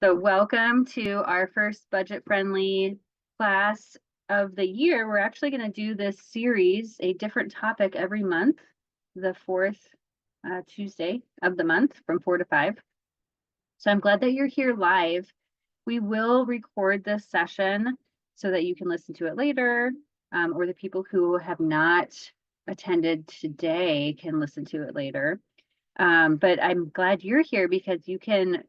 So welcome to our first budget-friendly class of the year. We're actually going to do this series, a different topic every month, the fourth Tuesday of the month from 4 to 5. So I'm glad that you're here live. We will record this session so that you can listen to it later, or the people who have not attended today can listen to it later. But I'm glad you're here because you can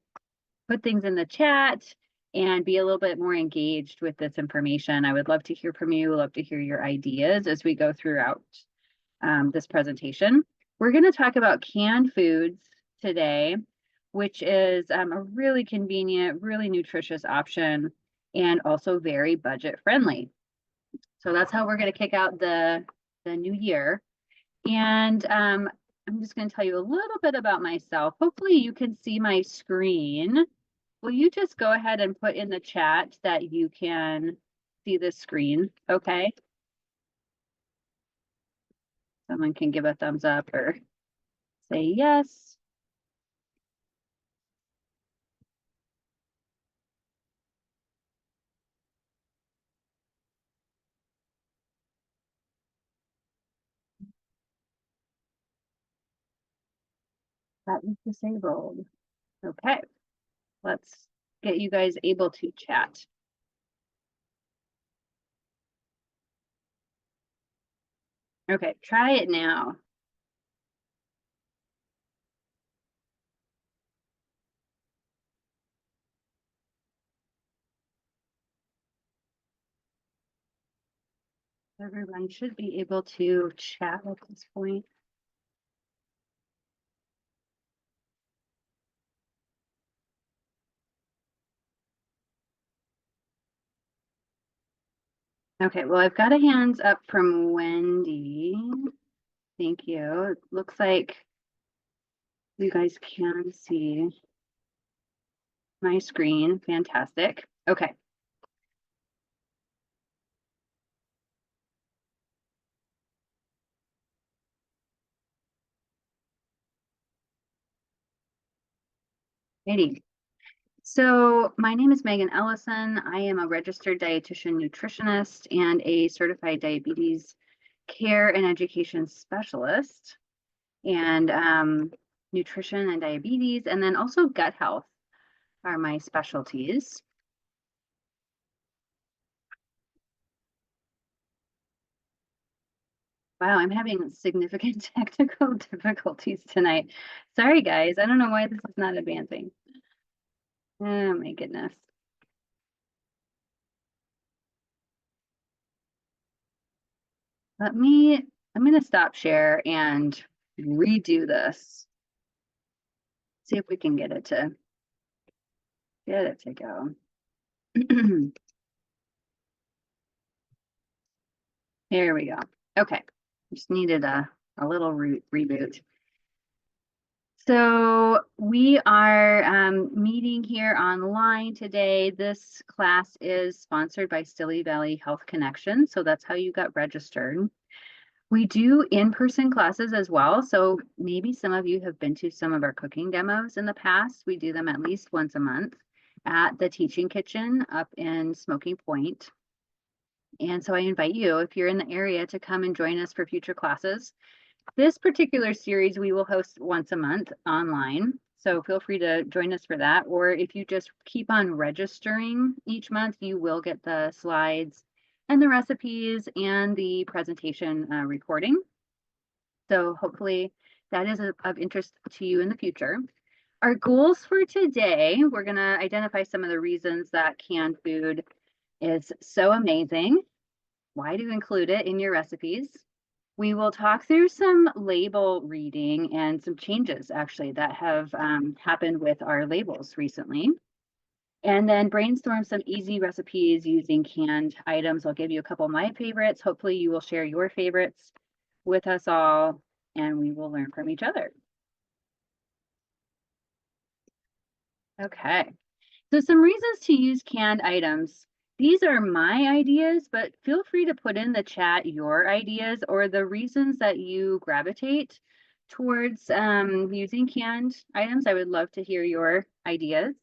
put things in the chat and be a little bit more engaged with this information. I would love to hear from you, love to hear your ideas as we go throughout this presentation. We're going to talk about canned foods today, which is a really convenient, really nutritious option and also very budget friendly. So that's how we're going to kick out the new year. And I'm just going to tell you a little bit about myself. Hopefully you can see my screen. Will you just go ahead and put in the chat that you can see the screen? Okay. Someone can give a thumbs up or say yes. That is disabled. Okay. Let's get you guys able to chat. Okay, try it now. Everyone should be able to chat at this point. Okay, well, I've got a hands up from Wendy. Thank you. It looks like you guys can see my screen. Fantastic. Okay. Ready. So my name is Megan Ellison. I am a registered dietitian nutritionist and a certified diabetes care and education specialist. And nutrition and diabetes, and then also gut health are my specialties. Wow, I'm having significant technical difficulties tonight. Sorry, guys. I don't know why this is not advancing. Oh my goodness. I'm going to stop share and redo this. See if we can get it to go. There we go. Okay. Just needed a little reboot. So we are meeting here online today. This class is sponsored by Stilly Valley Health Connections. So that's how you got registered. We do in-person classes as well. So maybe some of you have been to some of our cooking demos in the past. We do them at least once a month at the Teaching Kitchen up in Smoky Point. And so I invite you, if you're in the area, to come and join us for future classes. This particular series we will host once a month online, so feel free to join us for that. Or if you just keep on registering each month, you will get the slides and the recipes and the presentation recording. So hopefully that is of interest to you in the future. Our goals for today, we're going to identify some of the reasons that canned food is so amazing, why to include it in your recipes. We will talk through some label reading and some changes actually that have happened with our labels recently. And then brainstorm some easy recipes using canned items. I'll give you a couple of my favorites. Hopefully you will share your favorites with us all and we will learn from each other. Okay, so some reasons to use canned items. These are my ideas, but feel free to put in the chat your ideas or the reasons that you gravitate towards using canned items. I would love to hear your ideas.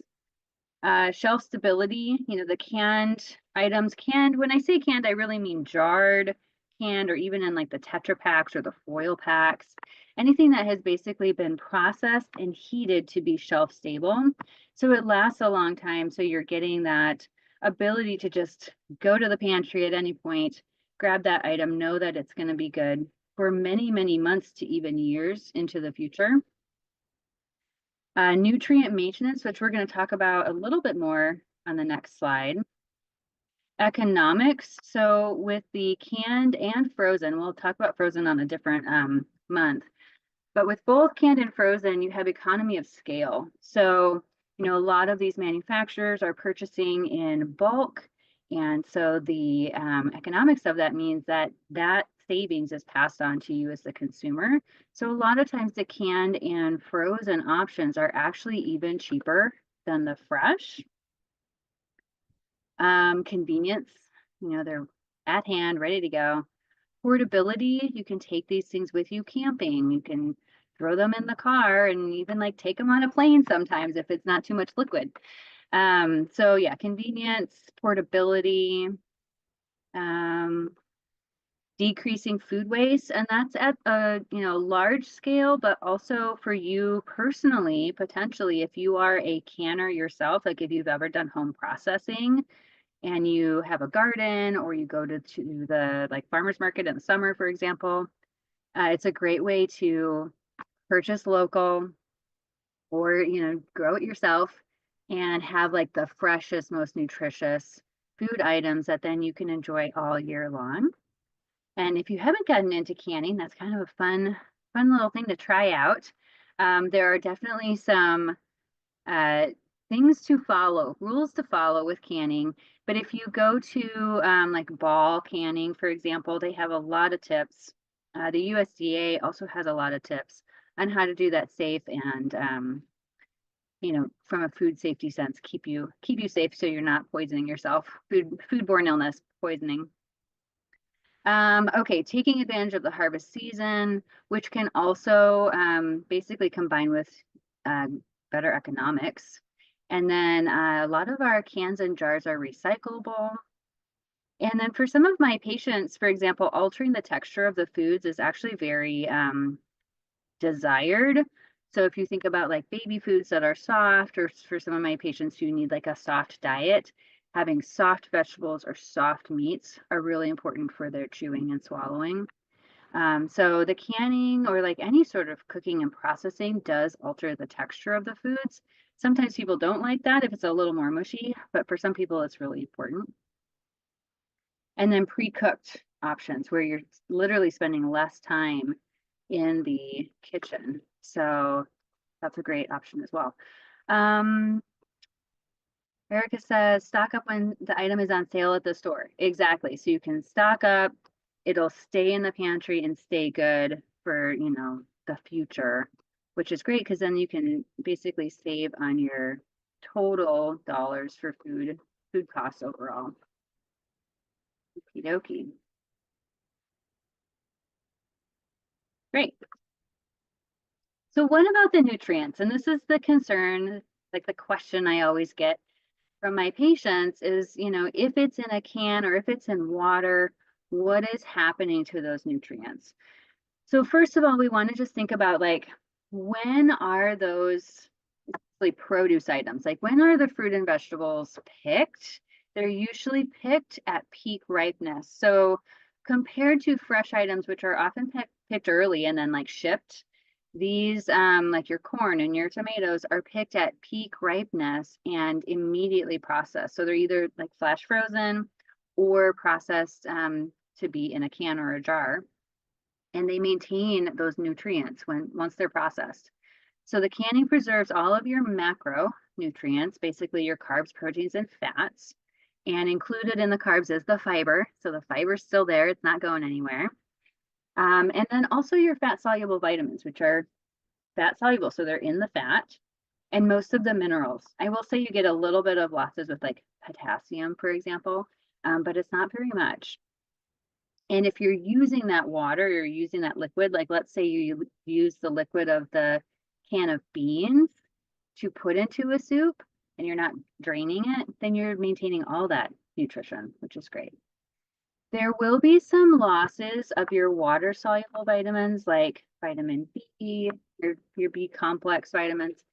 Shelf stability, the canned items, when I say canned, I really mean jarred, canned, or even in like the Tetra packs or the foil packs, anything that has basically been processed and heated to be shelf stable. So it lasts a long time. So you're getting that ability to just go to the pantry at any point, grab that item, know that it's going to be good for many, many months to even years into the future. Nutrient maintenance, which we're going to talk about a little bit more on the next slide. Economics, so with the canned and frozen, we'll talk about frozen on a different month, but with both canned and frozen, you have economy of scale. So, a lot of these manufacturers are purchasing in bulk, and so the economics of that means that savings is passed on to you as the consumer. So a lot of times the canned and frozen options are actually even cheaper than the fresh. Convenience, they're at hand, ready to go. Portability, you can take these things with you camping. You can throw them in the car and even like take them on a plane sometimes if it's not too much liquid. So yeah, convenience, portability, decreasing food waste, and that's at a large scale, but also for you personally, potentially, if you are a canner yourself, like if you've ever done home processing and you have a garden, or you go to the like farmers market in the summer, for example, it's a great way to purchase local, or grow it yourself and have like the freshest, most nutritious food items that then you can enjoy all year long. And if you haven't gotten into canning, that's kind of a fun little thing to try out. There are definitely some things to follow, rules to follow with canning. But if you go to like ball canning, for example, they have a lot of tips. The USDA also has a lot of tips on how to do that safe and from a food safety sense, keep you safe so you're not poisoning yourself. Foodborne illness, poisoning. Okay, taking advantage of the harvest season, which can also basically combine with better economics. And then a lot of our cans and jars are recyclable. And then for some of my patients, for example, altering the texture of the foods is actually very desired. So if you think about like baby foods that are soft, or for some of my patients who need like a soft diet, having soft vegetables or soft meats are really important for their chewing and swallowing. So the canning or like any sort of cooking and processing does alter the texture of the foods. Sometimes people don't like that if it's a little more mushy, but for some people it's really important. And then pre-cooked options where you're literally spending less time in the kitchen. So that's a great option as well. Erica says, stock up when the item is on sale at the store. Exactly. So you can stock up, it'll stay in the pantry and stay good for, the future, which is great because then you can basically save on your total dollars for food costs overall. Okie dokie. Great. So what about the nutrients? And this is the concern, like the question I always get from my patients is, if it's in a can or if it's in water, what is happening to those nutrients? So first of all, we want to just think about like, when are those like produce items? Like when are the fruit and vegetables picked? They're usually picked at peak ripeness. So compared to fresh items, which are often picked early and then like shipped, these like your corn and your tomatoes are picked at peak ripeness and immediately processed. So they're either like flash frozen or processed to be in a can or a jar. And they maintain those nutrients once they're processed. So the canning preserves all of your macronutrients, basically your carbs, proteins, and fats. And included in the carbs is the fiber. So the fiber's still there, it's not going anywhere. And then also your fat soluble vitamins, which are fat soluble, so they're in the fat, and most of the minerals. I will say you get a little bit of losses with like potassium, for example, but it's not very much. And if you're using that water, you're using that liquid, like let's say you use the liquid of the can of beans to put into a soup, and you're not draining it, then you're maintaining all that nutrition, which is great. There will be some losses of your water-soluble vitamins like vitamin B, your B complex vitamins,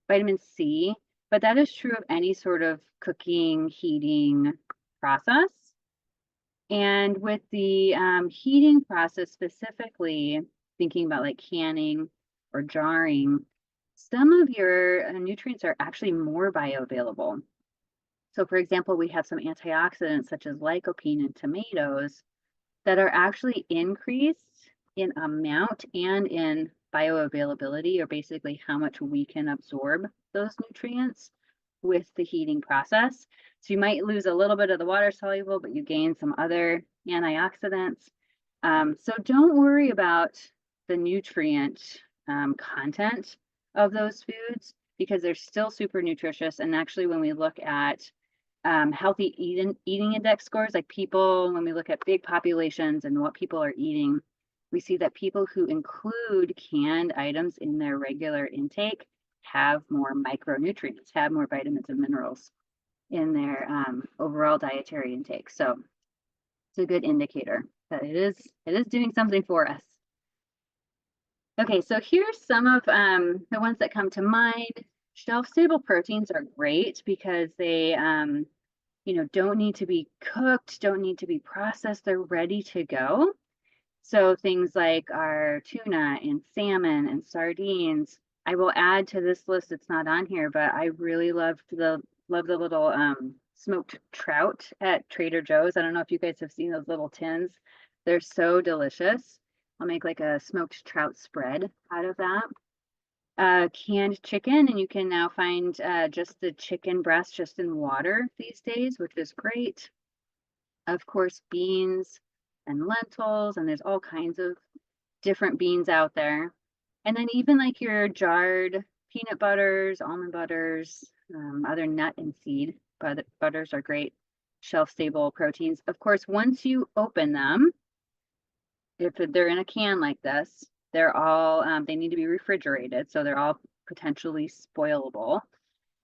vitamin C, but that is true of any sort of cooking, heating process. And with the heating process specifically, thinking about like canning or jarring, some of your nutrients are actually more bioavailable. So for example, we have some antioxidants such as lycopene in tomatoes that are actually increased in amount and in bioavailability, or basically how much we can absorb those nutrients with the heating process. So you might lose a little bit of the water soluble, but you gain some other antioxidants. So don't worry about the nutrient content of those foods, because they're still super nutritious. And actually, when we look at healthy eating index scores, like people, when we look at big populations and what people are eating, we see that people who include canned items in their regular intake have more micronutrients, have more vitamins and minerals in their overall dietary intake. So it's a good indicator that it is doing something for us. Okay, so here's some of the ones that come to mind. Shelf-stable proteins are great because they don't need to be cooked, don't need to be processed. They're ready to go. So things like our tuna and salmon and sardines. I will add to this list, it's not on here, but I really love the little smoked trout at Trader Joe's. I don't know if you guys have seen those little tins. They're so delicious. I'll make like a smoked trout spread out of that. Canned chicken, and you can now find just the chicken breast just in water these days, which is great. Of course, beans and lentils, and there's all kinds of different beans out there. And then even like your jarred peanut butters, almond butters, other nut and seed butters are great shelf-stable proteins. Of course, once you open them, if they're in a can like this, they're all, they need to be refrigerated, so they're all potentially spoilable.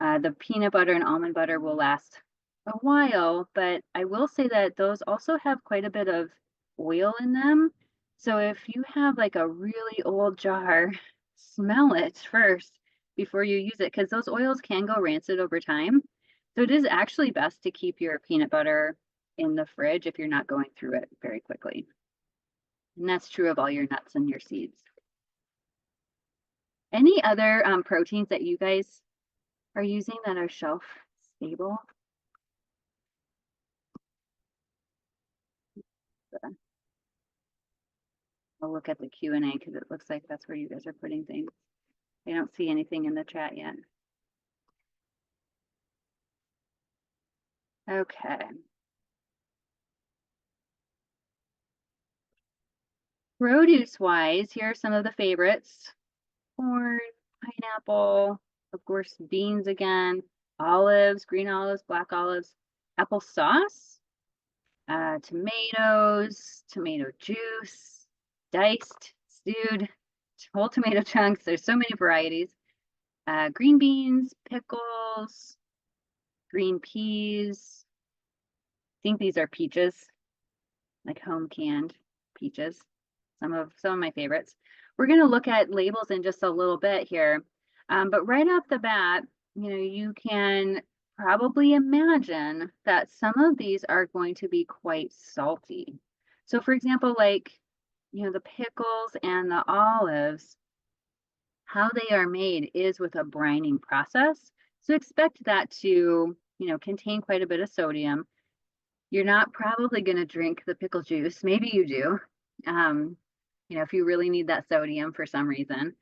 The peanut butter and almond butter will last a while, but I will say that those also have quite a bit of oil in them. So if you have like a really old jar, smell it first before you use it, because those oils can go rancid over time. So it is actually best to keep your peanut butter in the fridge if you're not going through it very quickly. And that's true of all your nuts and your seeds. Any other proteins that you guys are using that are shelf stable? I'll look at the Q&A because it looks like that's where you guys are putting things. I don't see anything in the chat yet. Okay. Produce-wise, here are some of the favorites. Corn, pineapple, of course, beans again, olives, green olives, black olives, applesauce, tomatoes, tomato juice, diced, stewed, whole tomato chunks. There's so many varieties. Green beans, pickles, green peas. I think these are peaches, like home canned peaches. Some of my favorites. We're going to look at labels in just a little bit here, but right off the bat, you can probably imagine that some of these are going to be quite salty. So for example, like, the pickles and the olives, how they are made is with a brining process. So expect that to, contain quite a bit of sodium. You're not probably going to drink the pickle juice. Maybe you do, if you really need that sodium for some reason.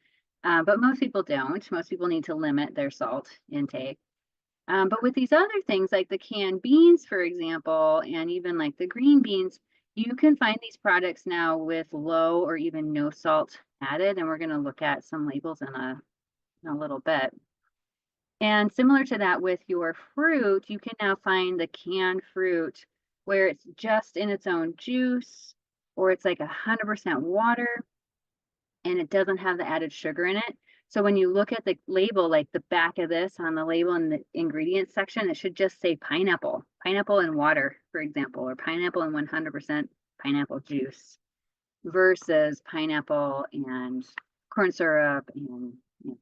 But most people don't. Most people need to limit their salt intake. But with these other things like the canned beans, for example, and even like the green beans, you can find these products now with low or even no salt added. And we're going to look at some labels in a little bit. And similar to that with your fruit, you can now find the canned fruit where it's just in its own juice, or it's like 100% water and it doesn't have the added sugar in it. So when you look at the label, like the back of this on the label in the ingredients section, it should just say pineapple, pineapple and water, for example, or pineapple and 100% pineapple juice versus pineapple and corn syrup and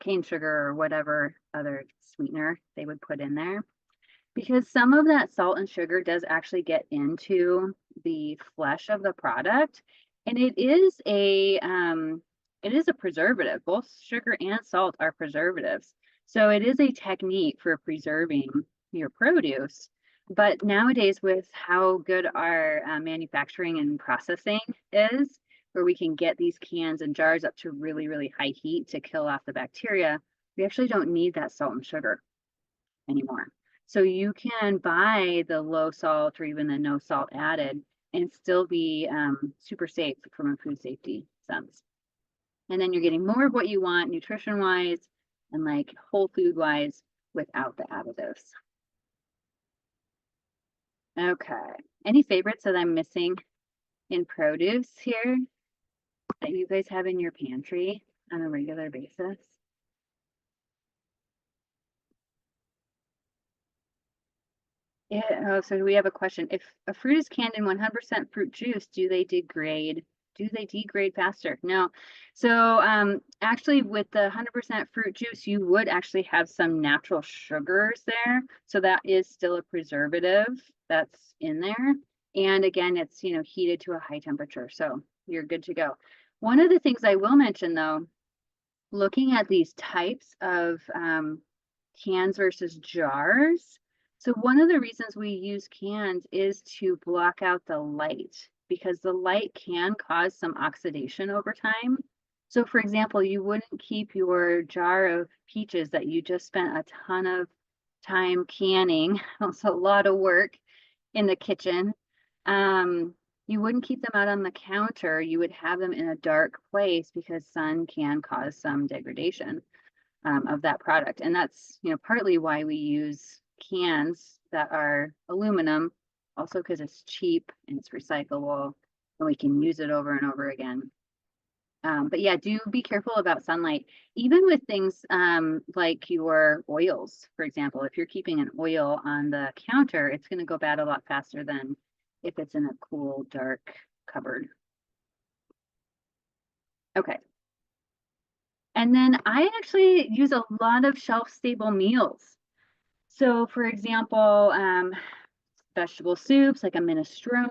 cane sugar or whatever other sweetener they would put in there. Because some of that salt and sugar does actually get into the flesh of the product, and it is a preservative. Both sugar and salt are preservatives. So it is a technique for preserving your produce. But nowadays, with how good our manufacturing and processing is, where we can get these cans and jars up to really, really high heat to kill off the bacteria, we actually don't need that salt and sugar anymore. So you can buy the low salt or even the no salt added and still be super safe from a food safety sense. And then you're getting more of what you want nutrition wise and like whole food wise without the additives. Okay. Any favorites that I'm missing in produce here that you guys have in your pantry on a regular basis? Yeah, so we have a question. If a fruit is canned in 100% fruit juice, do they degrade? Do they degrade faster? No. So actually with the 100% fruit juice, you would actually have some natural sugars there. So that is still a preservative that's in there. And again, it's, heated to a high temperature. So you're good to go. One of the things I will mention though, looking at these types of cans versus jars. So one of the reasons we use cans is to block out the light because the light can cause some oxidation over time. So for example, you wouldn't keep your jar of peaches that you just spent a ton of time canning, it's a lot of work in the kitchen. You wouldn't keep them out on the counter. You would have them in a dark place because sun can cause some degradation of that product. And that's, partly why we use cans that are aluminum, also because it's cheap and it's recyclable and we can use it over and over again. But yeah, do be careful about sunlight, even with things like your oils, for example. If you're keeping an oil on the counter, it's going to go bad a lot faster than if it's in a cool, dark cupboard. Okay. And then I actually use a lot of shelf-stable meals. So for example, vegetable soups like a minestrone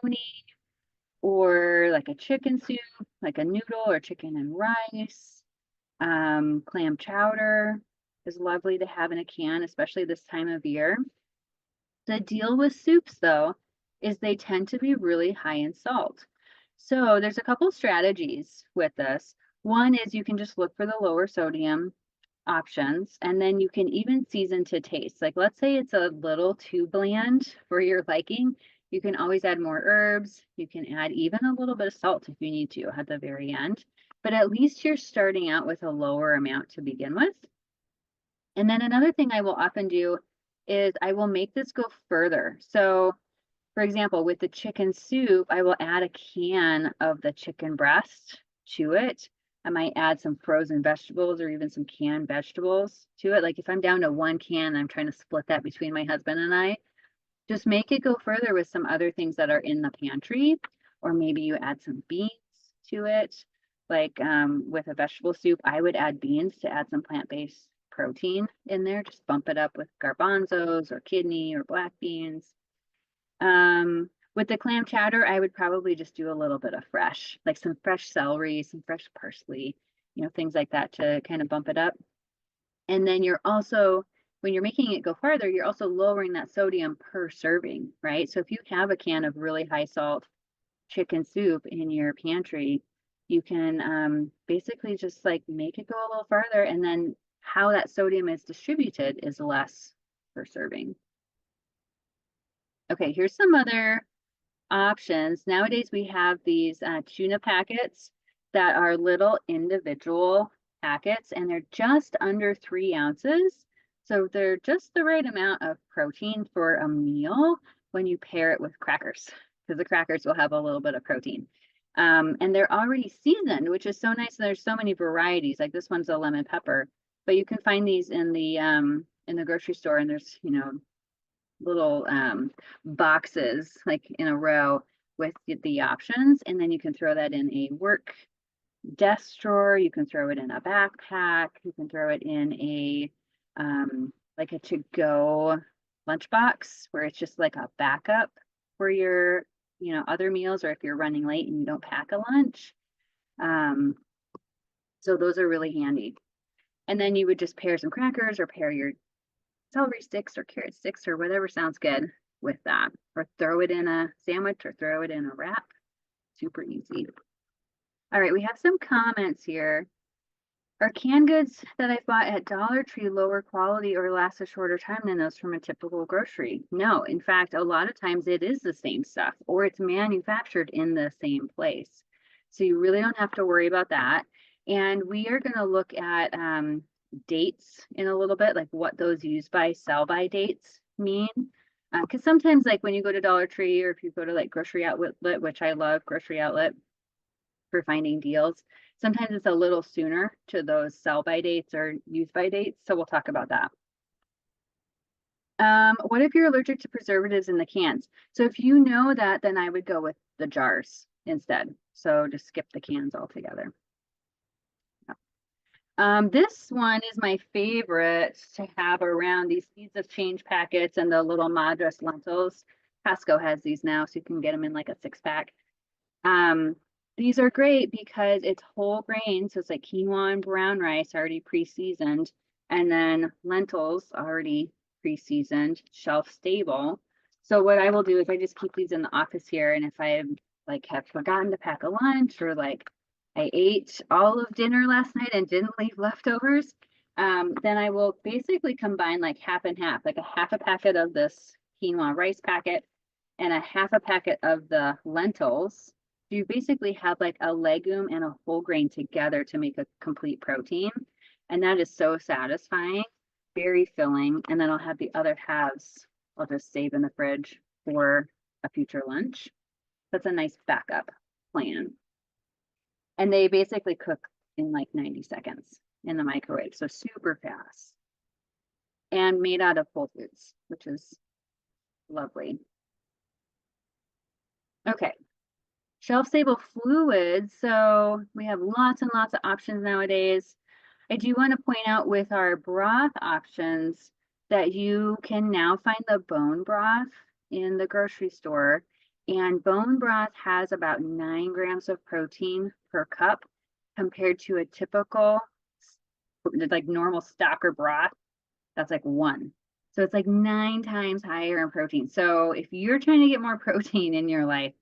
or like a chicken soup, like a noodle or chicken and rice. Clam chowder is lovely to have in a can, especially this time of year. The deal with soups though, is they tend to be really high in salt. So there's a couple strategies with this. One is you can just look for the lower sodium options, and then you can even season to taste. Like let's say it's a little too bland for your liking, you can always add more herbs. You can add even a little bit of salt if you need to at the very end, but at least you're starting out with a lower amount to begin with. And then another thing I will often do is I will make this go further. So for example, with the chicken soup, I will add a can of the chicken breast to it. I might add some frozen vegetables or even some canned vegetables to it. Like if I'm down to one can, I'm trying to split that between my husband and I. Just make it go further with some other things that are in the pantry, or maybe you add some beans to it. Like with a vegetable soup, I would add beans to add some plant-based protein in there. Just bump it up with garbanzos or kidney or black beans. With the clam chowder, I would probably just do a little bit of fresh, like some fresh celery, some fresh parsley, things like that to kind of bump it up. And then you're also, when you're making it go farther, you're also lowering that sodium per serving, right? So if you have a can of really high salt chicken soup in your pantry, you can basically just like make it go a little farther, and then how that sodium is distributed is less per serving. Okay, here's some other options. Nowadays we have these tuna packets that are little individual packets, and they're just under 3 ounces. So they're just the right amount of protein for a meal when you pair it with crackers, because the crackers will have a little bit of protein. And they're already seasoned, which is so nice. There's so many varieties. Like this one's a lemon pepper. but you can find these in the grocery store, and there's, you know, little boxes like in a row with the options, and then you can throw that in a work desk drawer, you can throw it in a backpack, you can throw it in a like a to-go lunchbox where it's just like a backup for your, you know, other meals, or if you're running late and you don't pack a lunch. So those are really handy. And then you would just pair some crackers or pair your celery sticks or carrot sticks or whatever sounds good with that, or throw it in a sandwich or throw it in a wrap. Super easy. All right, we have some comments here. Are canned goods that I bought at Dollar Tree lower quality or last a shorter time than those from a typical grocery? No, in fact, a lot of times it is the same stuff, or it's manufactured in the same place. So you really don't have to worry about that. And we are going to look at dates in a little bit, like what those use by, sell by dates mean. Because sometimes, like when you go to Dollar Tree, or if you go to like Grocery Outlet, which I love Grocery Outlet for finding deals, sometimes it's a little sooner to those sell by dates or use by dates. So we'll talk about that. What if you're allergic to preservatives in the cans? So if you know that, then I would go with the jars instead. So just skip the cans altogether. This one is my favorite to have around, these seeds of change packets and the little Madras lentils. Costco has these now, so you can get them in like a 6-pack. These are great because it's whole grain, so it's like quinoa and brown rice already pre-seasoned, and then lentils already pre-seasoned, shelf stable. So what I will do is I just keep these in the office here, and if I like have forgotten to pack a lunch, or like I ate all of dinner last night and didn't leave leftovers, then I will basically combine like half and half, like a half a packet of this quinoa rice packet and a half a packet of the lentils. You basically have like a legume and a whole grain together to make a complete protein. And that is so satisfying, very filling. And then I'll have the other halves, I'll just save in the fridge for a future lunch. That's a nice backup plan. And they basically cook in like 90 seconds in the microwave. So super fast. And made out of whole foods, which is lovely. Okay. Shelf-stable fluids. So we have lots and lots of options nowadays. I do want to point out with our broth options that you can now find the bone broth in the grocery store. And bone broth has about 9 grams of protein per cup compared to a typical, like normal stock or broth, that's like 1. So it's like 9 times higher in protein. So if you're trying to get more protein in your life,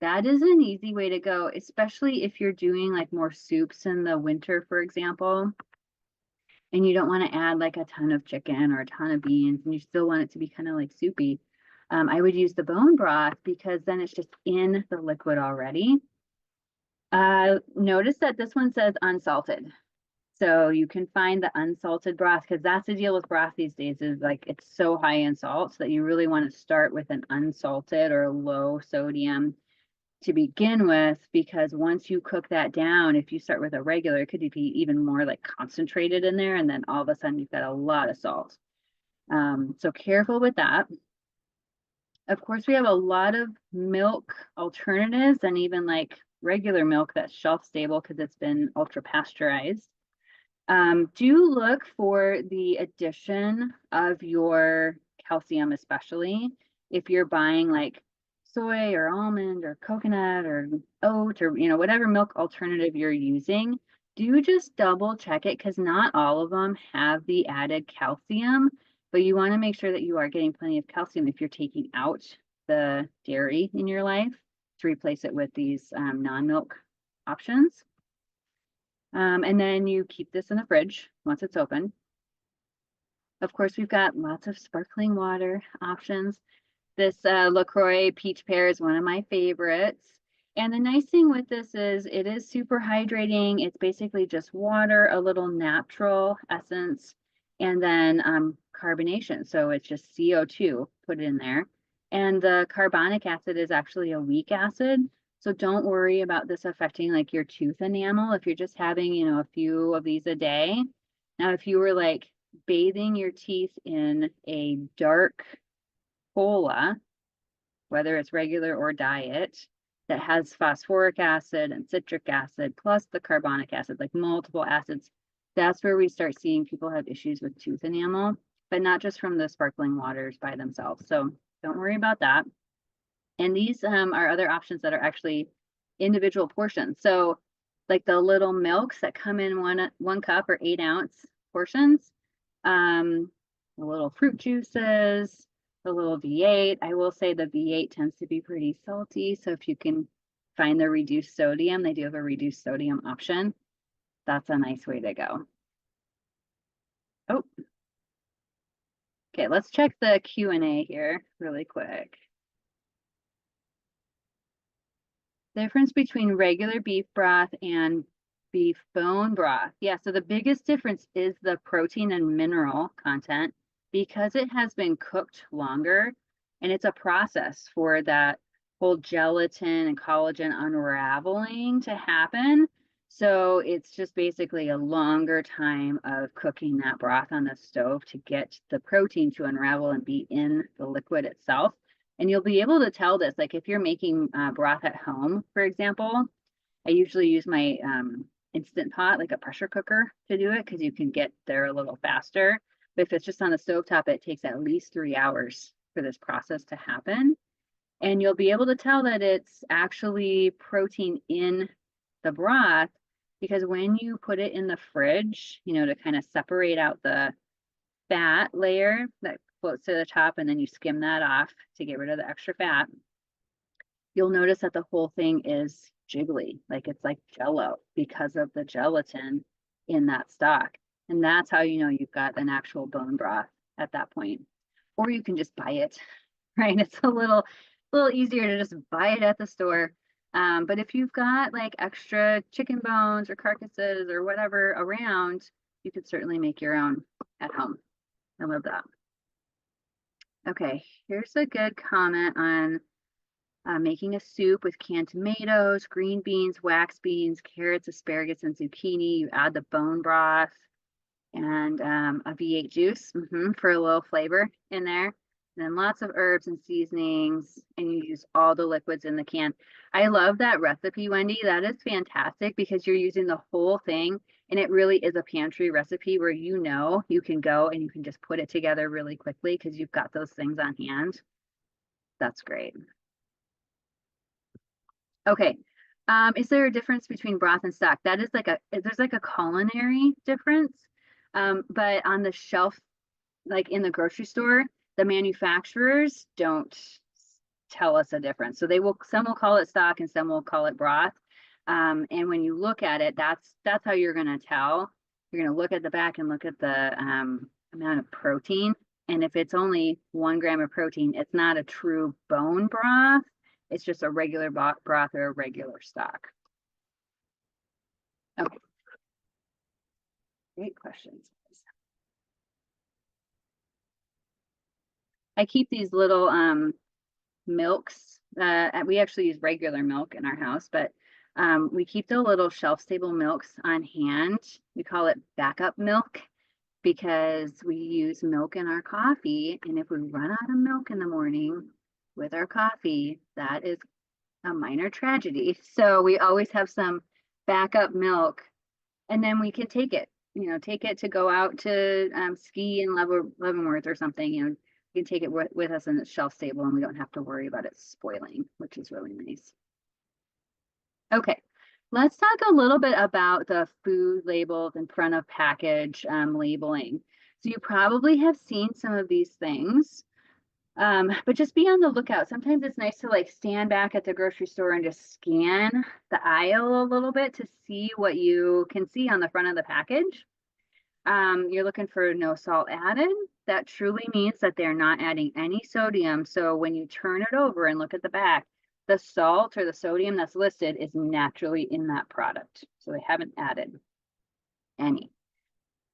that is an easy way to go, especially if you're doing like more soups in the winter, for example, and you don't want to add like a ton of chicken or a ton of beans, and you still want it to be kind of like soupy. I would use the bone broth because then it's just in the liquid already. Notice that this one says unsalted. So you can find the unsalted broth, because that's the deal with broth these days, is like it's so high in salt that you really want to start with an unsalted or low sodium to begin with, because once you cook that down, if you start with a regular, it could be even more like concentrated in there, and then all of a sudden you've got a lot of salt. So careful with that. Of course, we have a lot of milk alternatives, and even like regular milk that's shelf stable because it's been ultra pasteurized. Do look for the addition of your calcium, especially if you're buying like soy or almond or coconut or oat, or, you know, whatever milk alternative you're using. Do just double check it, because not all of them have the added calcium, but you want to make sure that you are getting plenty of calcium if you're taking out the dairy in your life to replace it with these non-milk options. And then you keep this in the fridge once it's open. Of course, we've got lots of sparkling water options. This LaCroix peach pear is one of my favorites. And the nice thing with this is it is super hydrating. It's basically just water, a little natural essence, and then carbonation. So it's just CO2 put in there. And the carbonic acid is actually a weak acid. So don't worry about this affecting like your tooth enamel if you're just having, you know, a few of these a day. Now, if you were like bathing your teeth in a dark cola, whether it's regular or diet, that has phosphoric acid and citric acid, plus the carbonic acid, like multiple acids, that's where we start seeing people have issues with tooth enamel, but not just from the sparkling waters by themselves. So don't worry about that. And these are other options that are actually individual portions. So like the little milks that come in one cup or 8-ounce portions, the little fruit juices, the little V8. I will say the V8 tends to be pretty salty. So if you can find the reduced sodium, they do have a reduced sodium option. That's a nice way to go. Oh, okay, let's check the Q&A here really quick. Difference between regular beef broth and beef bone broth. Yeah, so the biggest difference is the protein and mineral content because it has been cooked longer, and it's a process for that whole gelatin and collagen unraveling to happen. So it's just basically a longer time of cooking that broth on the stove to get the protein to unravel and be in the liquid itself. And you'll be able to tell this, like if you're making broth at home, for example, I usually use my Instant Pot, like a pressure cooker, to do it because you can get there a little faster. But if it's just on the stovetop, it takes at least 3 hours for this process to happen. And you'll be able to tell that it's actually protein in the broth because when you put it in the fridge, you know, to kind of separate out the fat layer that floats to the top and then you skim that off to get rid of the extra fat, you'll notice that the whole thing is jiggly, like it's like jello because of the gelatin in that stock. And that's how you know you've got an actual bone broth at that point. Or you can just buy it, right? It's a little easier to just buy it at the store. But if you've got like extra chicken bones or carcasses or whatever around, you could certainly make your own at home. I love that. Okay, here's a good comment on making a soup with canned tomatoes, green beans, wax beans, carrots, asparagus, and zucchini. You add the bone broth and a V8 juice for a little flavor in there. And then lots of herbs and seasonings, and you use all the liquids in the can. I love that recipe, Wendy. That is fantastic because you're using the whole thing, and it really is a pantry recipe where you know you can go and you can just put it together really quickly because you've got those things on hand. That's great. Okay. Is there a difference between broth and stock? That is like there's like a culinary difference. But on the shelf, like in the grocery store, the manufacturers don't tell us a difference. So some will call it stock and some will call it broth. And when you look at it, that's how you're gonna tell. You're gonna look at the back and look at the amount of protein. And if it's only 1 gram of protein, it's not a true bone broth. It's just a regular broth or a regular stock. Okay. Great questions. I keep these little milks. We actually use regular milk in our house, but we keep the little shelf-stable milks on hand. We call it backup milk because we use milk in our coffee. And if we run out of milk in the morning with our coffee, that is a minor tragedy. So we always have some backup milk, and then we can take it, take it to go out to ski in Leavenworth or something, we can take it with us and it's shelf stable and we don't have to worry about it spoiling, which is really nice. Okay, let's talk a little bit about the food labels and front of package labeling. So you probably have seen some of these things. But just be on the lookout. Sometimes it's nice to like stand back at the grocery store and just scan the aisle a little bit to see what you can see on the front of the package. You're looking for no salt added. That truly means that they're not adding any sodium. So when you turn it over and look at the back, the salt or the sodium that's listed is naturally in that product. So they haven't added any.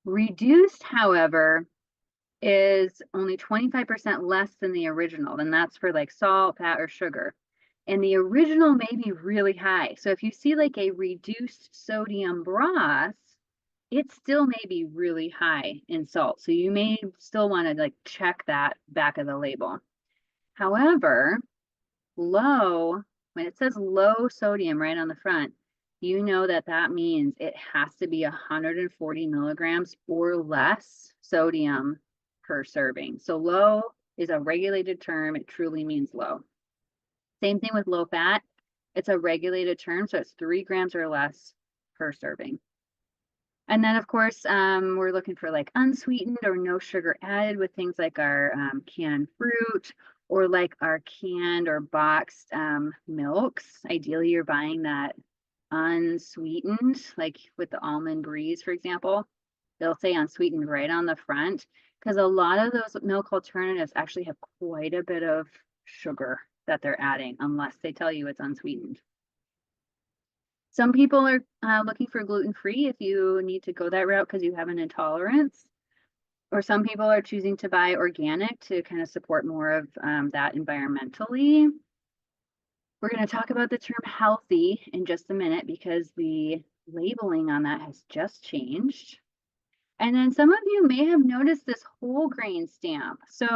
Reduced, however, is only 25% less than the original, and that's for like salt, fat, or sugar. And the original may be really high. So if you see like a reduced sodium broth, it still may be really high in salt. So you may still want to like check that back of the label. However, low, when it says low sodium right on the front, you know that that means it has to be 140 milligrams or less sodium per serving. So low is a regulated term. It truly means low. Same thing with low fat. It's a regulated term, so it's 3 grams or less per serving. And then, of course, we're looking for like unsweetened or no sugar added with things like our canned fruit or like our canned or boxed milks. Ideally, you're buying that unsweetened, like with the almond breeze, for example. They'll say unsweetened right on the front because a lot of those milk alternatives actually have quite a bit of sugar that they're adding, unless they tell you it's unsweetened. Some people are looking for gluten-free if you need to go that route because you have an intolerance. Or some people are choosing to buy organic to kind of support more of that environmentally. We're going to talk about the term healthy in just a minute because the labeling on that has just changed. And then some of you may have noticed this whole grain stamp. So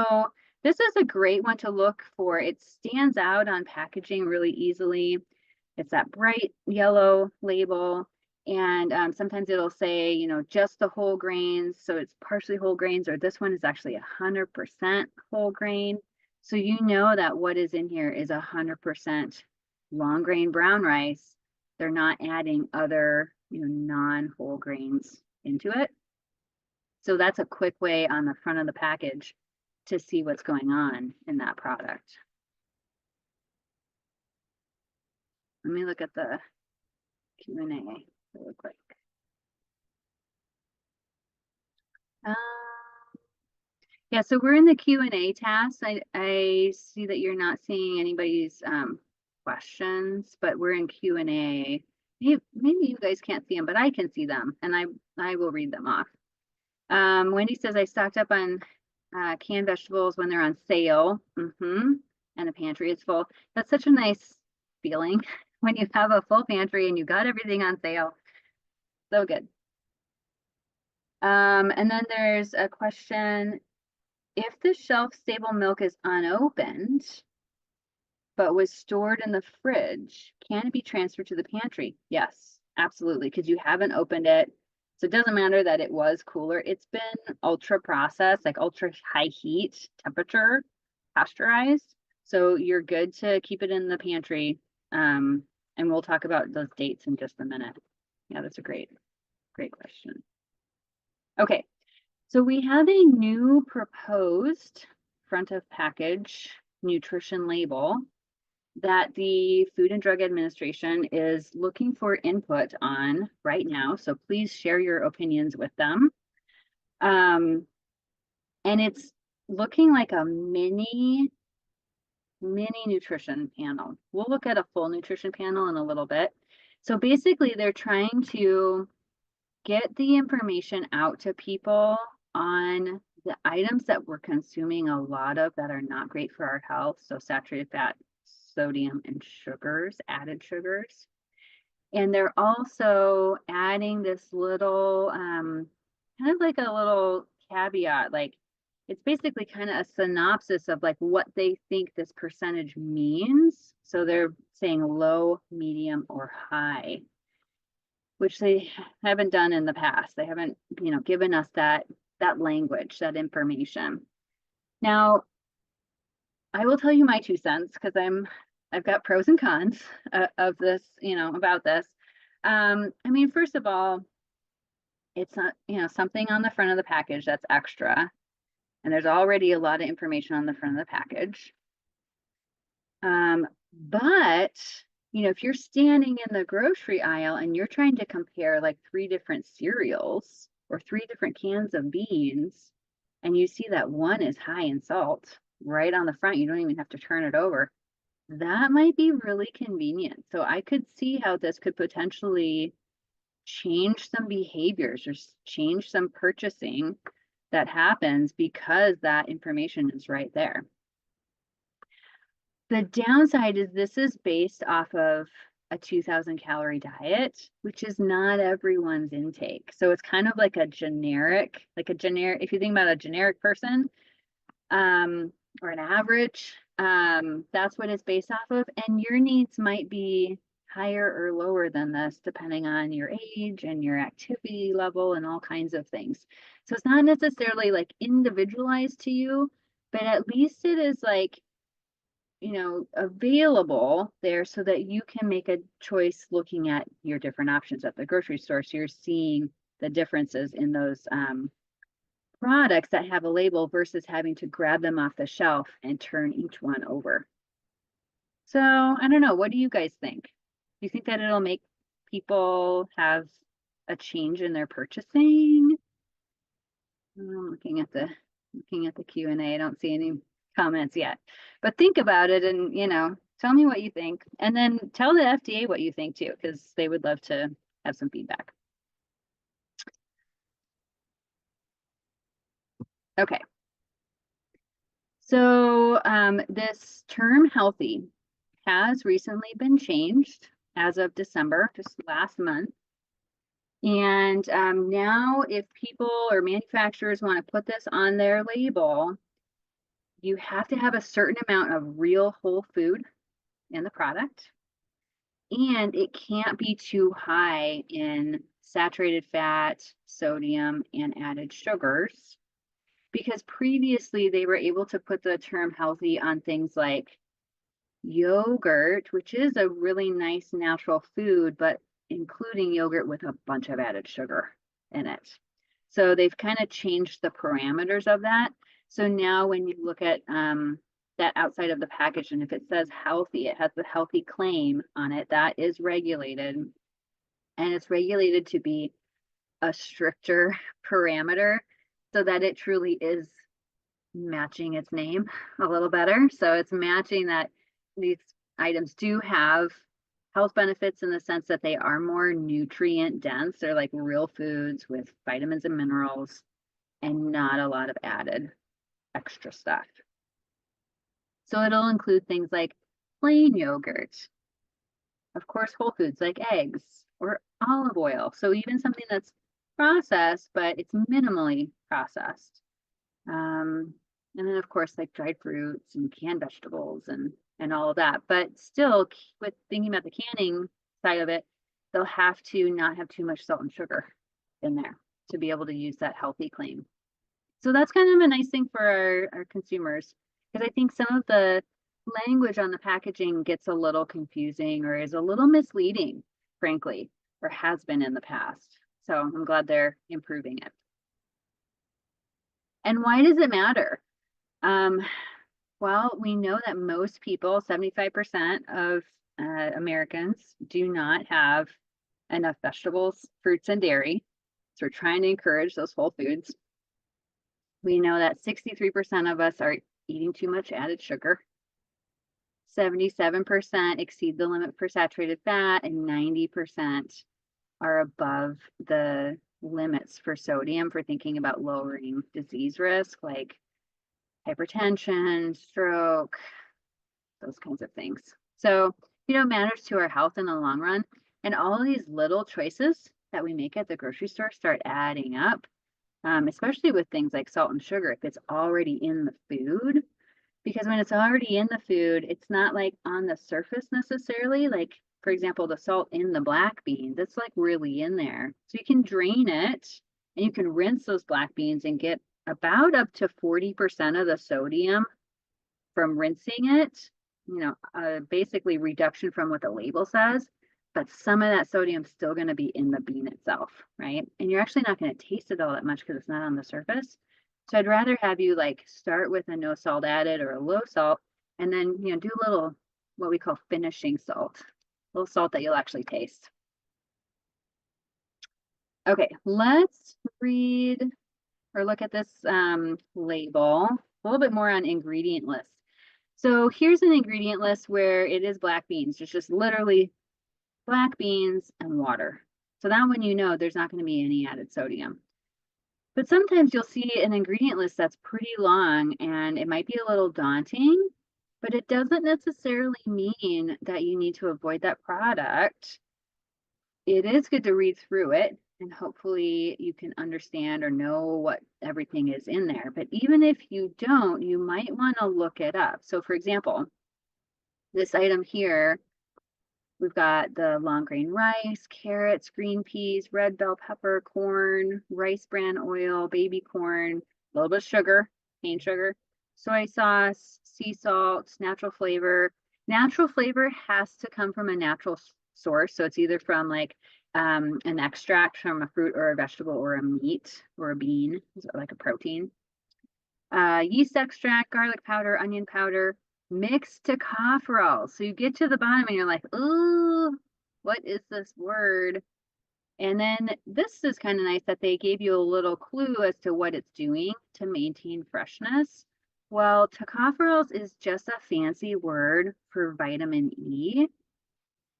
this is a great one to look for. It stands out on packaging really easily. It's that bright yellow label. And sometimes it'll say, you know, just the whole grains. So it's partially whole grains, or this one is actually 100% whole grain. So you know that what is in here is 100% long grain brown rice. They're not adding other, you know, non-whole grains into it. So that's a quick way on the front of the package to see what's going on in that product. Let me look at the Q&A really quick. Yeah, so we're in the Q&A task. I see that you're not seeing anybody's questions, but we're in Q&A. Maybe you guys can't see them, but I can see them, and I will read them off. Wendy says, I stocked up on canned vegetables when they're on sale, and the pantry is full. That's such a nice feeling when you have a full pantry and you got everything on sale. So good. And then there's a question, if the shelf-stable milk is unopened, but was stored in the fridge, can it be transferred to the pantry? Yes, absolutely, because you haven't opened it. So it doesn't matter that it was cooler. It's been ultra processed, like ultra high heat temperature, pasteurized. So you're good to keep it in the pantry. And we'll talk about those dates in just a minute. Yeah, that's a great question. Okay, so we have a new proposed front of package nutrition label that the Food and Drug Administration is looking for input on right now. So please share your opinions with them. And it's looking like a mini nutrition panel. We'll look at a full nutrition panel in a little bit. So basically they're trying to get the information out to people on the items that we're consuming a lot of that are not great for our health. So saturated fat, sodium, and sugars, added sugars. And they're also adding this little, kind of like a little caveat, like it's basically kind of a synopsis of like what they think this percentage means. So they're saying low, medium, or high, which they haven't done in the past. They haven't, you know, given us that language, that information. Now, I will tell you my 2 cents because I've got pros and cons of this, you know, about this. I mean, first of all, it's not, you know, something on the front of the package that's extra, and there's already a lot of information on the front of the package. But you know, if you're standing in the grocery aisle and you're trying to compare like 3 different cereals or 3 different cans of beans, and you see that one is high in salt right on the front, you don't even have to turn it over. That might be really convenient. So I could see how this could potentially change some behaviors or change some purchasing that happens because that information is right there. The downside is this is based off of a 2,000 calorie diet, which is not everyone's intake. So it's kind of like a generic, if you think about a generic person, or an average, that's what it's based off of. And your needs might be higher or lower than this, depending on your age and your activity level and all kinds of things. So it's not necessarily like individualized to you, but at least it is like, available there so that you can make a choice looking at your different options at the grocery store. So you're seeing the differences in those products that have a label versus having to grab them off the shelf and turn each one over. So I don't know. What do you guys think? Do you think that it'll make people have a change in their purchasing? I'm looking at the Q&A. I don't see any comments yet, but think about it and, tell me what you think. And then tell the FDA what you think too, because they would love to have some feedback. Okay. So this term healthy has recently been changed as of December, just last month. And now if people or manufacturers want to put this on their label, you have to have a certain amount of real whole food in the product. And it can't be too high in saturated fat, sodium, and added sugars. Because previously they were able to put the term healthy on things like yogurt, which is a really nice natural food, but including yogurt with a bunch of added sugar in it. So they've kind of changed the parameters of that. So now when you look at that outside of the package, and if it says healthy, it has the healthy claim on it, that is regulated. And it's regulated to be a stricter parameter so that it truly is matching its name a little better. So it's matching that these items do have health benefits in the sense that they are more nutrient dense. They're like real foods with vitamins and minerals and not a lot of added extra stuff. So it'll include things like plain yogurt, of course, whole foods like eggs or olive oil. So even something that's processed, but it's minimally processed. And then of course, like dried fruits and canned vegetables and all of that. But still, with thinking about the canning side of it, they'll have to not have too much salt and sugar in there to be able to use that healthy claim. So that's kind of a nice thing for our consumers, because I think some of the language on the packaging gets a little confusing or is a little misleading, frankly, or has been in the past. So I'm glad they're improving it. And why does it matter? Well, we know that most people, 75% of Americans, do not have enough vegetables, fruits, and dairy. So we're trying to encourage those whole foods. We know that 63% of us are eating too much added sugar. 77% exceed the limit for saturated fat, and 90% are above the limits for sodium for thinking about lowering disease risk, like hypertension, stroke, those kinds of things. So, it matters to our health in the long run. And all of these little choices that we make at the grocery store start adding up, especially with things like salt and sugar, if it's already in the food. Because when it's already in the food, it's not like on the surface necessarily. Like, for example, the salt in the black beans, it's like really in there. So you can drain it and you can rinse those black beans and get about up to 40% of the sodium from rinsing it, basically reduction from what the label says, but some of that sodium is still going to be in the bean itself, right? And you're actually not going to taste it all that much because it's not on the surface. So I'd rather have you like start with a no salt added or a low salt, and then, do a little, what we call finishing salt, a little salt that you'll actually taste. Okay, let's read or look at this label a little bit more on ingredient list. So here's an ingredient list where it is black beans. It's just literally black beans and water. So that one, there's not going to be any added sodium. But sometimes you'll see an ingredient list that's pretty long and it might be a little daunting. but it doesn't necessarily mean that you need to avoid that product. It is good to read through it and hopefully you can understand or know what everything is in there. But even if you don't, you might want to look it up. So for example, this item here, we've got the long grain rice, carrots, green peas, red bell pepper, corn, rice bran oil, baby corn, a little bit of sugar, cane sugar, soy sauce, sea salt, natural flavor. Natural flavor has to come from a natural source. So it's either from like an extract from a fruit or a vegetable or a meat or a bean, like a protein. Yeast extract, garlic powder, onion powder, mixed tocopherol. So you get to the bottom and you're like, ooh, what is this word? And then this is kind of nice that they gave you a little clue as to what it's doing to maintain freshness. Well, tocopherols is just a fancy word for vitamin E.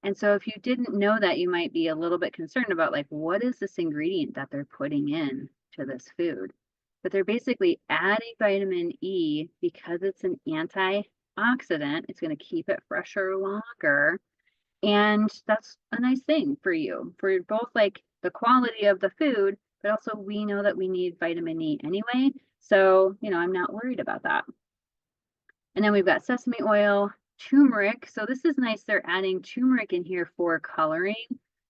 And so if you didn't know that, you might be a little bit concerned about like, what is this ingredient that they're putting in to this food? But they're basically adding vitamin E because it's an antioxidant. It's going to keep it fresher longer. And that's a nice thing for you, for both like the quality of the food, but also we know that we need vitamin E anyway. So, I'm not worried about that. And then we've got sesame oil, turmeric. So this is nice. They're adding turmeric in here for coloring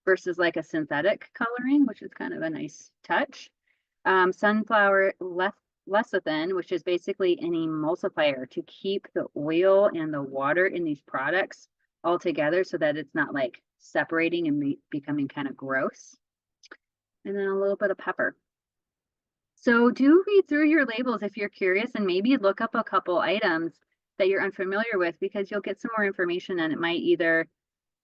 versus like a synthetic coloring, which is kind of a nice touch. Sunflower lecithin, which is basically an emulsifier to keep the oil and the water in these products all together so that it's not like separating and becoming kind of gross. And then a little bit of pepper. So do read through your labels if you're curious and maybe look up a couple items that you're unfamiliar with because you'll get some more information and it might either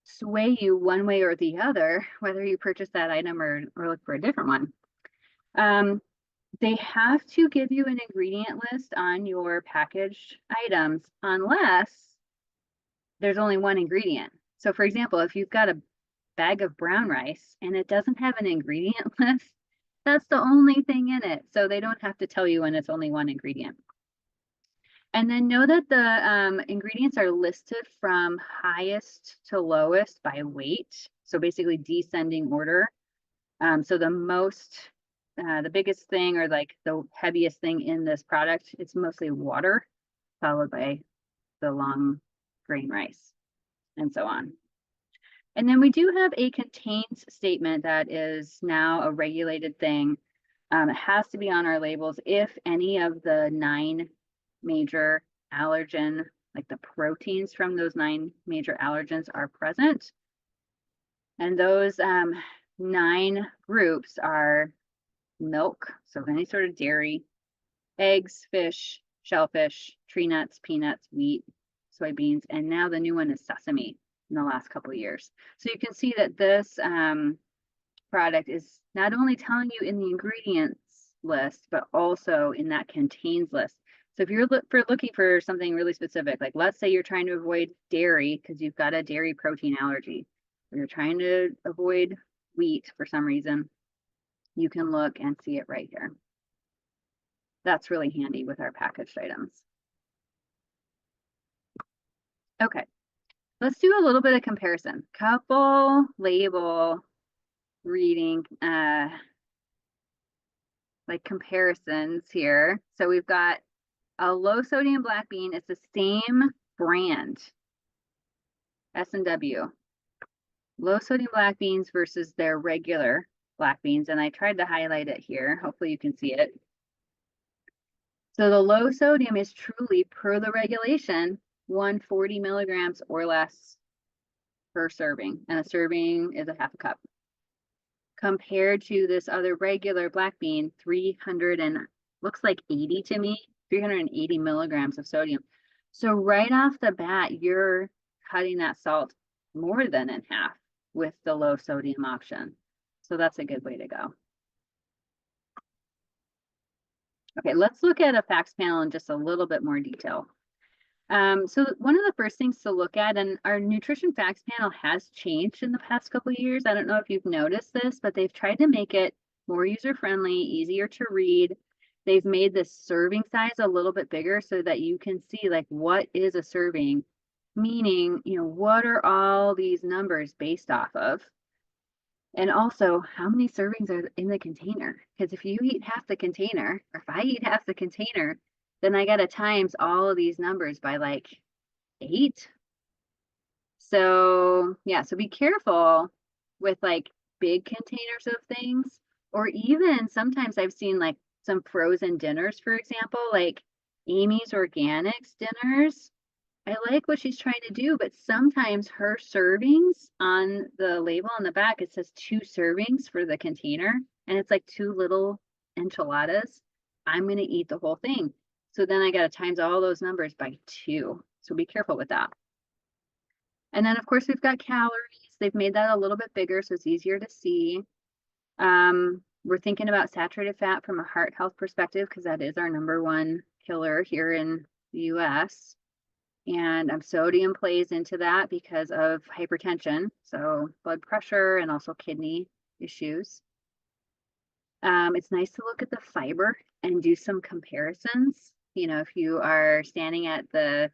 sway you one way or the other, whether you purchase that item or look for a different one. They have to give you an ingredient list on your packaged items unless there's only one ingredient. So for example, if you've got a bag of brown rice and it doesn't have an ingredient list, that's the only thing in it. So they don't have to tell you when it's only one ingredient. And then know that the ingredients are listed from highest to lowest by weight. So basically descending order. So the biggest thing or like the heaviest thing in this product, it's mostly water, followed by the long grain rice and so on. And then we do have a contains statement that is now a regulated thing. It has to be on our labels if any of the 9 major allergen, like the proteins from those 9 major allergens are present. And those 9 groups are milk, so any sort of dairy, eggs, fish, shellfish, tree nuts, peanuts, wheat, soybeans, and now the new one is sesame in the last couple of years. So you can see that this product is not only telling you in the ingredients list, but also in that contains list. So if you're looking for something really specific, like let's say you're trying to avoid dairy because you've got a dairy protein allergy, or you're trying to avoid wheat for some reason, you can look and see it right here. That's really handy with our packaged items. Okay, let's do a little bit of comparison. Couple label reading like comparisons here. So we've got a low sodium black bean. It's the same brand, S&W. Low sodium black beans versus their regular black beans. And I tried to highlight it here. Hopefully you can see it. So the low sodium is truly, per the regulation, 140 milligrams or less per serving. And a serving is a half a cup. Compared to this other regular black bean, 300 and looks like 80 to me, 380 milligrams of sodium. So right off the bat, you're cutting that salt more than in half with the low sodium option. So that's a good way to go. Okay, let's look at a facts panel in just a little bit more detail. So one of the first things to look at, and our nutrition facts panel has changed in the past couple of years. I don't know if you've noticed this, but they've tried to make it more user-friendly, easier to read. they've made this serving size a little bit bigger so that you can see like what is a serving, meaning, what are all these numbers based off of? And also, how many servings are in the container? Because if you eat half the container, or if I eat half the container, then I got to times all of these numbers by like 8. So yeah, so be careful with like big containers of things, or even sometimes I've seen like some frozen dinners, for example, like Amy's Organics dinners. I like what she's trying to do, but sometimes her servings on the label on the back, it says 2 servings for the container, and it's like 2 little enchiladas. I'm going to eat the whole thing. So then I got to times all those numbers by 2. So be careful with that. And then, of course, we've got calories. They've made that a little bit bigger, so it's easier to see. We're thinking about saturated fat from a heart health perspective because that is our #1 killer here in the US. And sodium plays into that because of hypertension, so blood pressure and also kidney issues. It's nice to look at the fiber and do some comparisons. If you are standing at the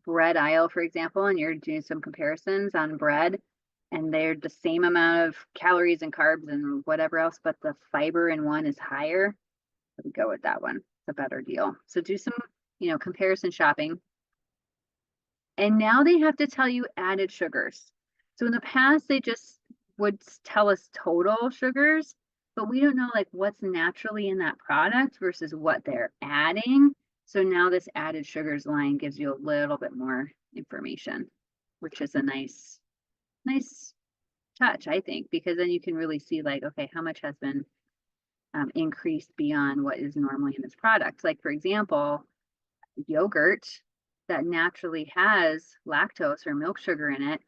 bread aisle, for example, and you're doing some comparisons on bread, and they're the same amount of calories and carbs and whatever else, but the fiber in one is higher, I would go with that one. It's a better deal. So do some, comparison shopping. And now they have to tell you added sugars. So in the past, they just would tell us total sugars, but we don't know like what's naturally in that product versus what they're adding. So now this added sugars line gives you a little bit more information, which is a nice touch, I think, because then you can really see like, okay, how much has been increased beyond what is normally in this product. Like for example, yogurt that naturally has lactose or milk sugar in it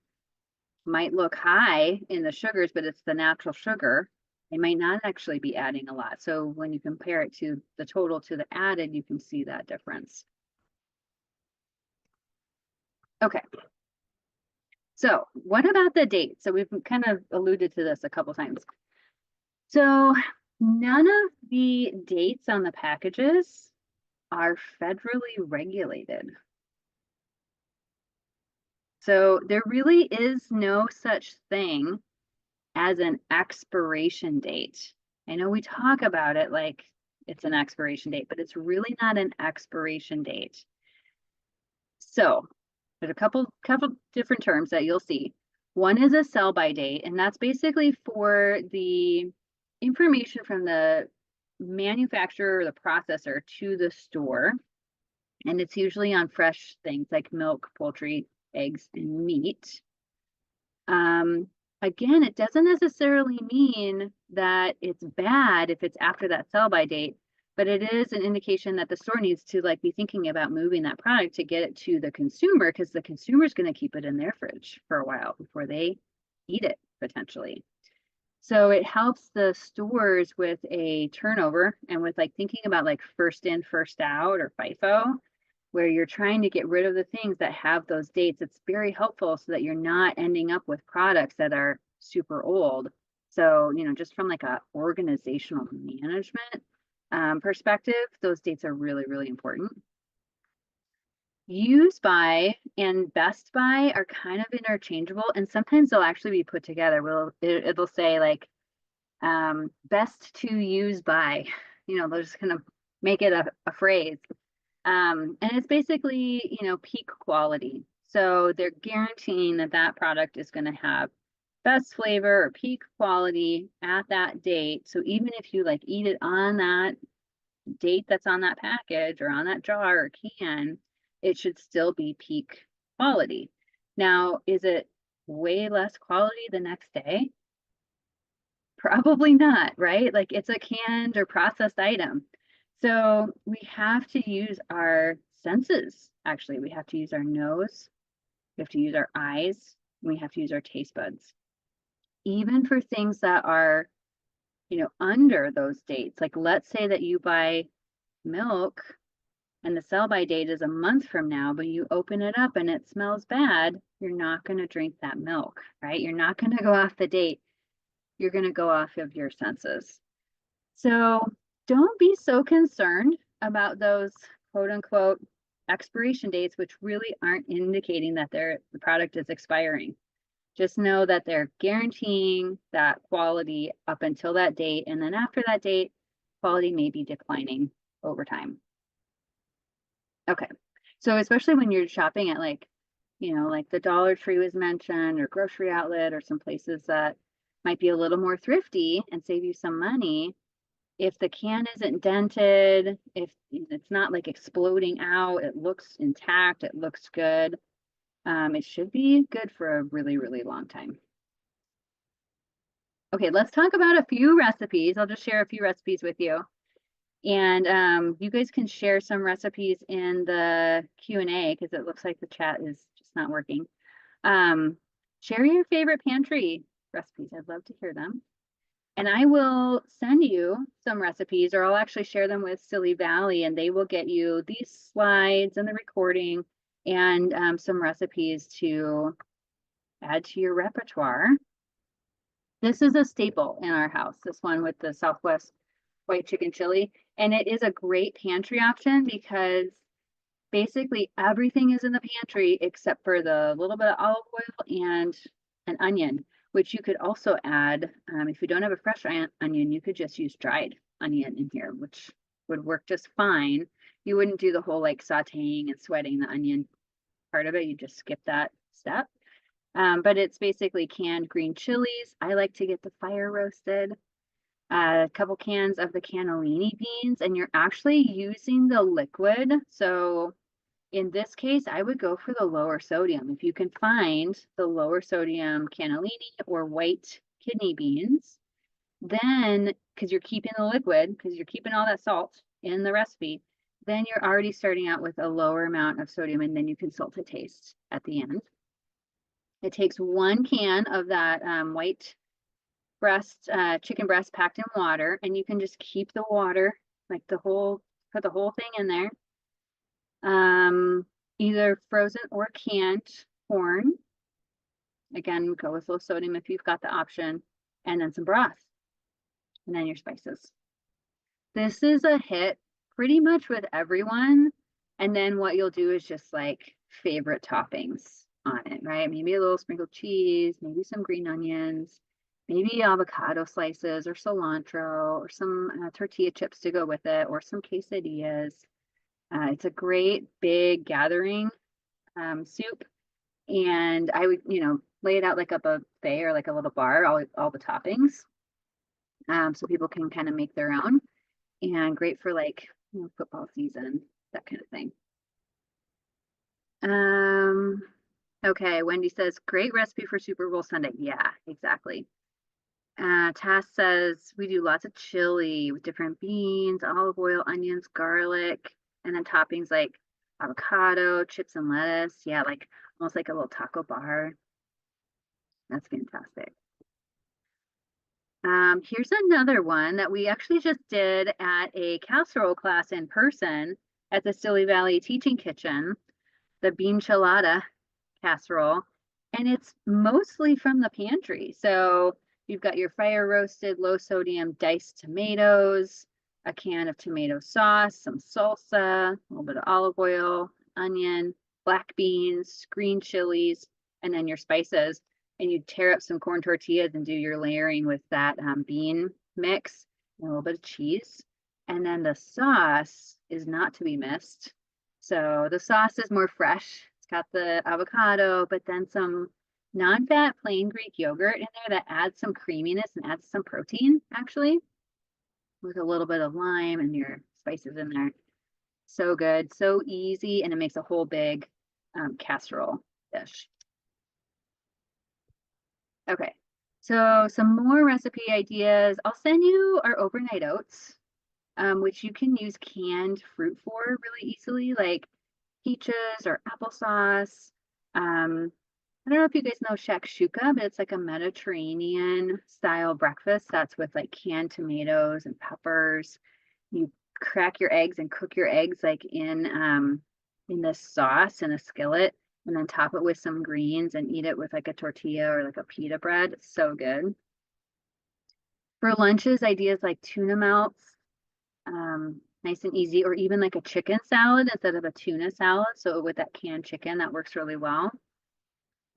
might look high in the sugars, but it's the natural sugar. They might not actually be adding a lot. So when you compare it to the total to the added, you can see that difference. Okay. So what about the date? So we've kind of alluded to this a couple times. So none of the dates on the packages are federally regulated. So there really is no such thing as an expiration date. I know we talk about it like it's an expiration date, but it's really not an expiration date. So there's a couple different terms that you'll see. One is a sell-by date, and that's basically for the information from the manufacturer or the processor to the store. And it's usually on fresh things like milk, poultry, eggs, and meat. Again, it doesn't necessarily mean that it's bad if it's after that sell-by date, but it is an indication that the store needs to like be thinking about moving that product to get it to the consumer, because the consumer is going to keep it in their fridge for a while before they eat it potentially. So it helps the stores with a turnover and with like thinking about like first in, first out or FIFO, where you're trying to get rid of the things that have those dates. It's very helpful so that you're not ending up with products that are super old. So, just from like a organizational management perspective, those dates are really, really important. Use by and best by are kind of interchangeable, and sometimes they'll actually be put together. It'll say like best to use by, they'll just kind of make it a phrase. And it's basically, peak quality. So they're guaranteeing that that product is going to have best flavor or peak quality at that date. So even if you like eat it on that date that's on that package or on that jar or can, it should still be peak quality. Now, is it way less quality the next day? Probably not, right? Like it's a canned or processed item. So we have to use our senses. Actually, we have to use our nose, we have to use our eyes, we have to use our taste buds. Even for things that are, under those dates. Like let's say that you buy milk and the sell-by date is a month from now, but you open it up and it smells bad, you're not going to drink that milk, right? You're not going to go off the date. You're going to go off of your senses. So don't be so concerned about those quote unquote expiration dates, which really aren't indicating that the product is expiring. Just know that they're guaranteeing that quality up until that date. And then after that date, quality may be declining over time. Okay. So especially when you're shopping at like, like the Dollar Tree was mentioned, or grocery outlet, or some places that might be a little more thrifty and save you some money. If the can isn't dented, if it's not like exploding out, it looks intact, it looks good. It should be good for a really, really long time. Okay, let's talk about a few recipes. I'll just share a few recipes with you. And you guys can share some recipes in the Q&A because it looks like the chat is just not working. Share your favorite pantry recipes. I'd love to hear them. And I will send you some recipes, or I'll actually share them with Stilly Valley, and they will get you these slides and the recording and some recipes to add to your repertoire. This is a staple in our house, this one with the Southwest white chicken chili. And it is a great pantry option because basically everything is in the pantry except for the little bit of olive oil and an onion, which you could also add. If you don't have a fresh onion, you could just use dried onion in here, which would work just fine. You wouldn't do the whole like sauteing and sweating the onion part of it. You just skip that step. But it's basically canned green chilies. I like to get the fire roasted. A couple cans of the cannellini beans, and you're actually using the liquid. So in this case, I would go for the lower sodium. If you can find the lower sodium cannellini or white kidney beans, then because you're keeping the liquid, because you're keeping all that salt in the recipe, then you're already starting out with a lower amount of sodium, and then you can salt to taste at the end. It takes 1 can of that white chicken breast packed in water, and you can just keep the water, like put the whole thing in there. Either frozen or canned corn. Again, go with low sodium if you've got the option, and then some broth, and then your spices. This is a hit pretty much with everyone. And then what you'll do is just like favorite toppings on it, right? Maybe a little sprinkled cheese, maybe some green onions, maybe avocado slices or cilantro or some tortilla chips to go with it, or some quesadillas. It's a great big gathering soup. And I would, lay it out like a buffet or like a little bar, all the toppings. So people can kind of make their own, and great for like football season, that kind of thing. Okay, Wendy says, great recipe for Super Bowl Sunday. Yeah, exactly. Tass says, we do lots of chili with different beans, olive oil, onions, garlic, and then toppings like avocado, chips, and lettuce. Yeah, like almost like a little taco bar. That's fantastic. Here's another one that we actually just did at a casserole class in person at the Stilly Valley Teaching Kitchen, the bean chilada casserole, and it's mostly from the pantry. So you've got your fire roasted, low sodium diced tomatoes, a can of tomato sauce, some salsa, a little bit of olive oil, onion, black beans, green chilies, and then your spices. And you tear up some corn tortillas and do your layering with that bean mix and a little bit of cheese. And then the sauce is not to be missed. So the sauce is more fresh. It's got the avocado, but then some non-fat plain Greek yogurt in there that adds some creaminess and adds some protein, actually, with a little bit of lime and your spices in there. So good, so easy, and it makes a whole big casserole dish. Okay, so some more recipe ideas. I'll send you our overnight oats, which you can use canned fruit for really easily, like peaches or applesauce. I don't know if you guys know shakshuka, but it's like a Mediterranean style breakfast that's with like canned tomatoes and peppers. You crack your eggs and cook your eggs like in this sauce in a skillet, and then top it with some greens and eat it with like a tortilla or like a pita bread. It's so good. For lunches, ideas like tuna melts, Nice and easy, or even like a chicken salad instead of a tuna salad. So with that canned chicken, that works really well.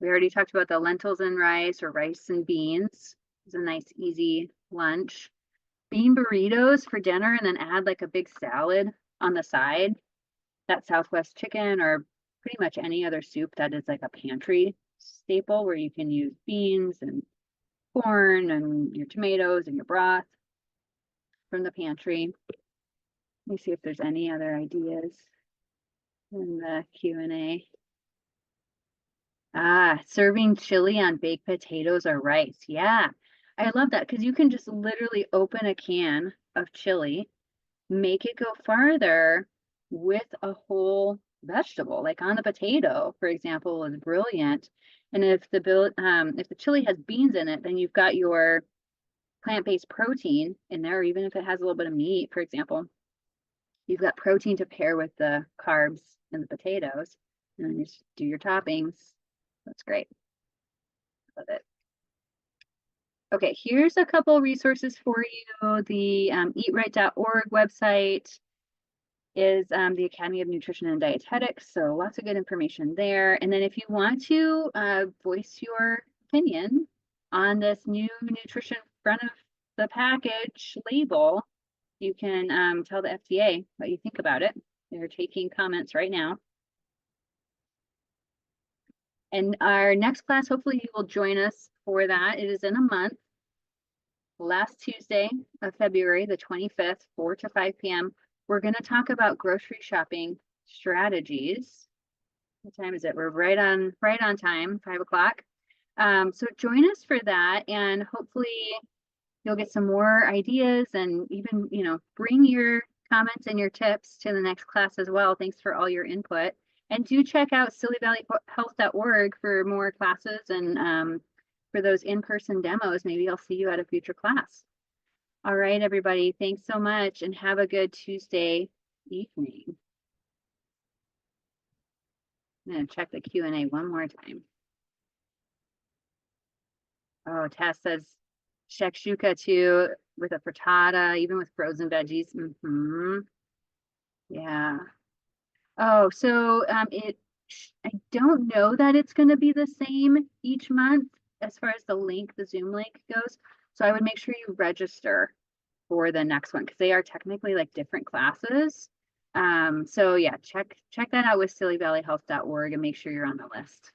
We already talked about the lentils and rice or rice and beans. It's a nice, easy lunch. Bean burritos for dinner and then add like a big salad on the side. That Southwest chicken or pretty much any other soup that is like a pantry staple where you can use beans and corn and your tomatoes and your broth from the pantry. Let me see if there's any other ideas in the Q&A. Serving chili on baked potatoes or rice. Yeah, I love that because you can just literally open a can of chili, make it go farther with a whole vegetable, like on the potato, for example, is brilliant. And if the chili has beans in it, then you've got your plant-based protein in there, or even if it has a little bit of meat, for example, you've got protein to pair with the carbs and the potatoes, and then you just do your toppings. That's great. Love it. Okay, here's a couple resources for you. The eatright.org website is the Academy of Nutrition and Dietetics, so lots of good information there. And then if you want to voice your opinion on this new nutrition front of the package label, you can tell the FDA what you think about it. They're taking comments right now. And our next class, hopefully you will join us for that. It is in a month. Last Tuesday of February, the 25th, 4 to 5 p.m. We're going to talk about grocery shopping strategies. What time is it? We're right on time, 5 o'clock. So join us for that, and hopefully you'll get some more ideas and even, bring your comments and your tips to the next class as well. Thanks for all your input. And do check out stillyvalleyhealth.org for more classes and for those in-person demos. Maybe I'll see you at a future class. All right, everybody. Thanks so much and have a good Tuesday evening. I'm going to check the Q&A one more time. Oh, Tess says shakshuka too with a frittata, even with frozen veggies. Yeah. Oh, so I don't know that it's going to be the same each month as far as the Zoom link goes. So I would make sure you register for the next one because they are technically like different classes. So yeah, check that out with stillyvalleyhealth.org and make sure you're on the list.